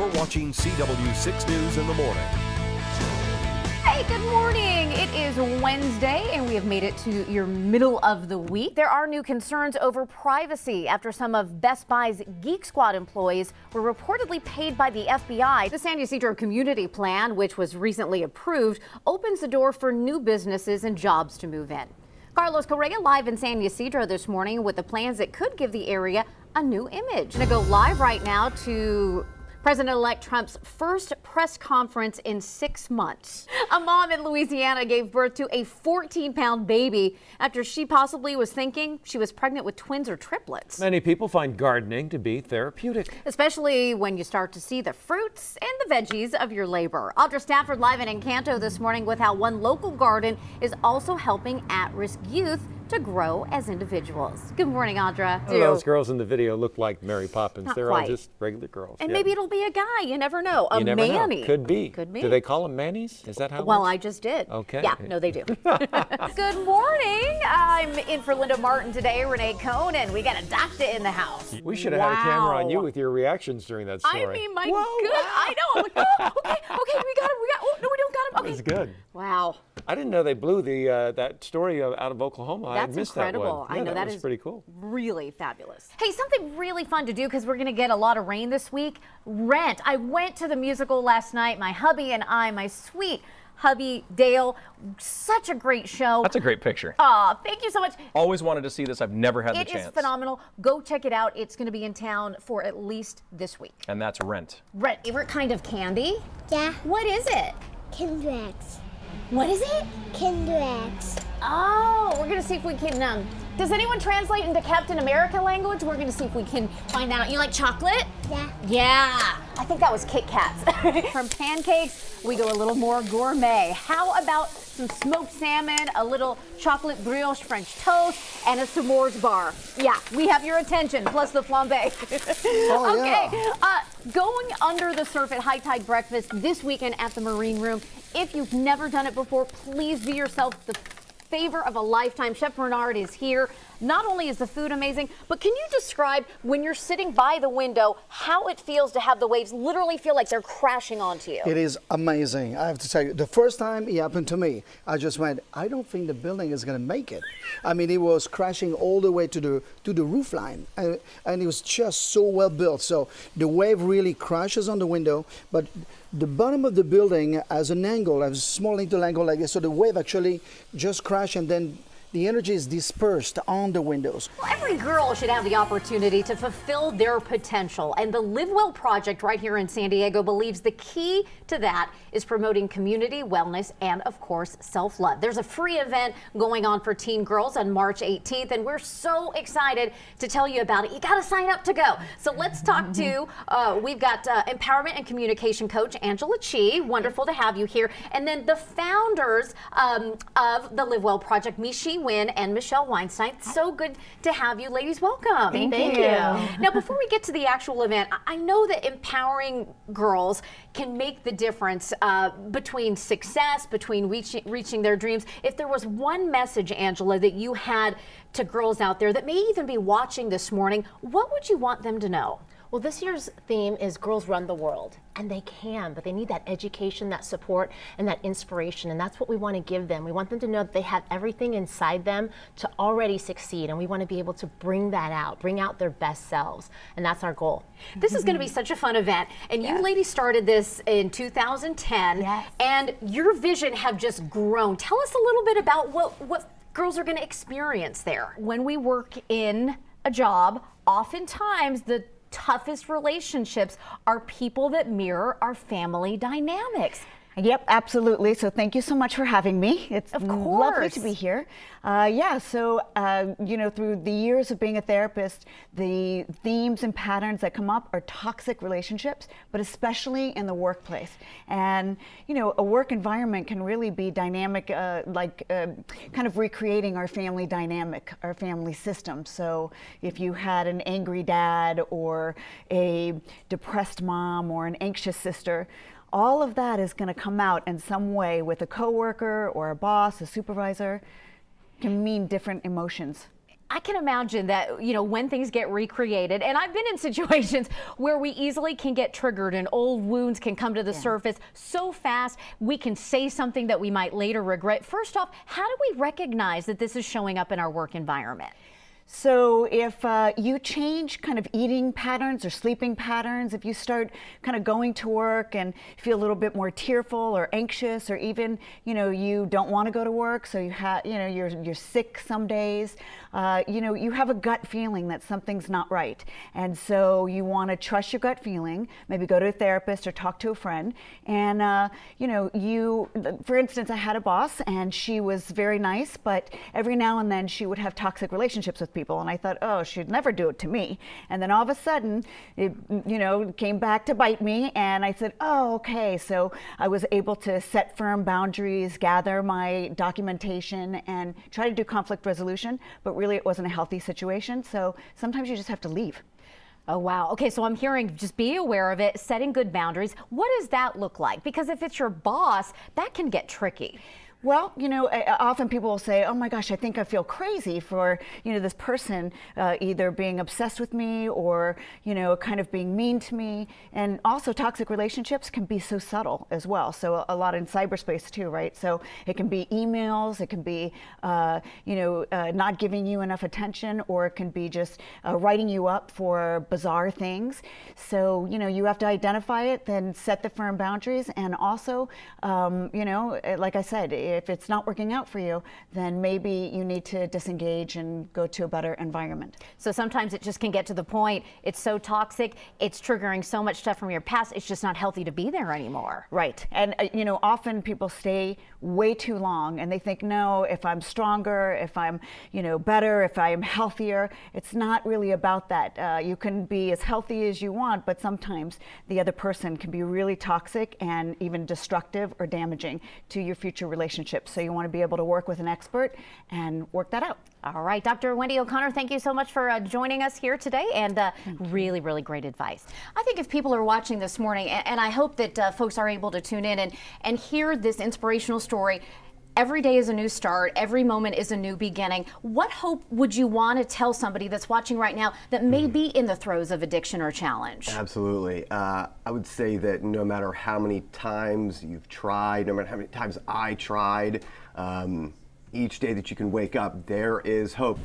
You're watching CW6 News in the morning. Hey, good morning. It is Wednesday and we have made it to your middle of the week. There are new concerns over privacy after some of Best Buy's Geek Squad employees were reportedly paid by the FBI. The San Ysidro Community Plan, which was recently approved, opens the door for new businesses and jobs to move in. Carlos Correa live in San Ysidro this morning with the plans that could give the area a new image. I'm going to go live right now to President-elect Trump's first press conference in 6 months. A mom in Louisiana gave birth to a 14-pound baby after she possibly was thinking she was pregnant with twins or triplets. Many people find gardening to be therapeutic. Especially when you start to see the fruits and the veggies of your labor. Audra Stafford live in Encanto this morning with how one local garden is also helping at-risk youth to grow as individuals. Good morning, Audra. Those girls in the video look like Mary Poppins. Not They're quite. all just regular girls. And maybe it'll be a guy. You never know. A You never know. Manny. Could be. Could be. Do they call them Mannies? Is that how it Well, works? I just did. Okay. Yeah, no, they do. Good morning. I'm in for Linda Martin today, Renee Kohn, and we got a doctor in the house. We should have had a camera on you Wow. with your reactions during that story. I mean, my Whoa, good. wow. I know. I'm like, oh, okay, we got him. Oh, no, we don't got him. That Okay. was good. Wow. I didn't know they blew the that story out of Oklahoma. I That's missed incredible. that one. I Yeah, know that that was pretty cool. Really fabulous. Hey, something really fun to do because we're going to get a lot of rain this week. Rent. I went to the musical last night. My hubby and I, my sweet hubby Dale, such a great show. That's a great picture. Thank you so much. Always wanted to see this. I've never had the It chance. is phenomenal. Go check it out. It's going to be in town for at least this week. And that's Rent. Rent. Favorite kind of candy? Yeah, What is it? Kinder Eggs. What is it? Kinder Eggs. Oh, we're going to see if we can, does anyone translate into Captain America language? We're going to see if we can find out. You like chocolate? Yeah. Yeah, I think that was Kit Kats. From pancakes, we go a little more gourmet. How about some smoked salmon, a little chocolate brioche French toast, and a s'mores bar? Yeah, we have your attention, plus the flambe. Okay, going under the surf at High Tide Breakfast this weekend at the Marine Room. If you've never done it before, please do yourself the favor of a lifetime. Chef Bernard is here. Not only is the food amazing, but can you describe when you're sitting by the window how it feels to have the waves literally feel like they're crashing onto you? It is amazing. I have to tell you, the first time it happened to me, I just went, I don't think the building is going to make it. I mean, it was crashing all the way to the roof line, and it was just so well built. So the wave really crashes on the window, but the bottom of the building has an angle, has a small little angle like this, so the wave actually just crashed, and then the energy is dispersed on the windows. Well, every girl should have the opportunity to fulfill their potential. And the Live Well Project right here in San Diego believes the key to that is promoting community, wellness, and of course, self-love. There's a free event going on for teen girls on March 18th, and we're so excited to tell you about it. You got to sign up to go. So let's talk to, we've got empowerment and communication coach Angela Chi. Wonderful to have you here. And then the founders of the Live Well Project, Mishi Wynn and Michelle Weinstein. So good to have you ladies. Welcome. Thank you. Now, before we get to the actual event, I know that empowering girls can make the difference between success, between reaching their dreams. If there was one message, Angela, that you had to girls out there that may even be watching this morning, what would you want them to know? Well, this year's theme is Girls Run the World, and they can, but they need that education, that support, and that inspiration, and that's what we want to give them. We want them to know that they have everything inside them to already succeed, and we want to be able to bring that out, bring out their best selves, and that's our goal. This is going to be such a fun event, and you ladies started this in 2010, and your vision have just grown. Tell us a little bit about what girls are going to experience there. When we work in a job, oftentimes the toughest relationships are people that mirror our family dynamics. Yep, absolutely. So thank you so much for having me. It's lovely to be here. Through the years of being a therapist, the themes and patterns that come up are toxic relationships, but especially in the workplace. And, a work environment can really be dynamic, kind of recreating our family dynamic, our family system. So if you had an angry dad or a depressed mom or an anxious sister, all of that is going to come out in some way with a coworker or a boss, a supervisor. Can mean different emotions. I can imagine that, when things get recreated, and I've been in situations where we easily can get triggered and old wounds can come to the surface so fast, we can say something that we might later regret. First off, how do we recognize that this is showing up in our work environment? So if you change kind of eating patterns or sleeping patterns, if you start kind of going to work and feel a little bit more tearful or anxious, or even, you don't want to go to work, so you're sick some days, you have a gut feeling that something's not right. And so you want to trust your gut feeling, maybe go to a therapist or talk to a friend. And, for instance, I had a boss and she was very nice, but every now and then she would have toxic relationships with people, and I thought, oh, she'd never do it to me. And then all of a sudden, it came back to bite me, and I said, oh, okay. So I was able to set firm boundaries, gather my documentation, and try to do conflict resolution, but really it wasn't a healthy situation. So sometimes you just have to leave. Oh, wow. Okay, so I'm hearing just be aware of it, setting good boundaries. What does that look like? Because if it's your boss, that can get tricky. Well, often people will say, oh my gosh, I think I feel crazy for, this person either being obsessed with me or, kind of being mean to me. And also toxic relationships can be so subtle as well. So a lot in cyberspace too, right? So it can be emails, it can be, not giving you enough attention, or it can be just writing you up for bizarre things. So, you have to identify it, then set the firm boundaries. And also, like I said, if it's not working out for you, then maybe you need to disengage and go to a better environment. So sometimes it just can get to the point, it's so toxic, it's triggering so much stuff from your past, it's just not healthy to be there anymore. Right. And, often people stay way too long and they think, no, if I'm stronger, if I'm, better, if I'm healthier, it's not really about that. You can be as healthy as you want, but sometimes the other person can be really toxic and even destructive or damaging to your future relationship. So you want to be able to work with an expert and work that out. All right, Dr. Wendy O'Connor, thank you so much for joining us here today, and really, really great advice. I think if people are watching this morning, and I hope that folks are able to tune in and hear this inspirational story. Every day is a new start. Every moment is a new beginning. What hope would you want to tell somebody that's watching right now that may be in the throes of addiction or challenge? Absolutely. I would say that no matter how many times you've tried, no matter how many times I tried, each day that you can wake up, there is hope.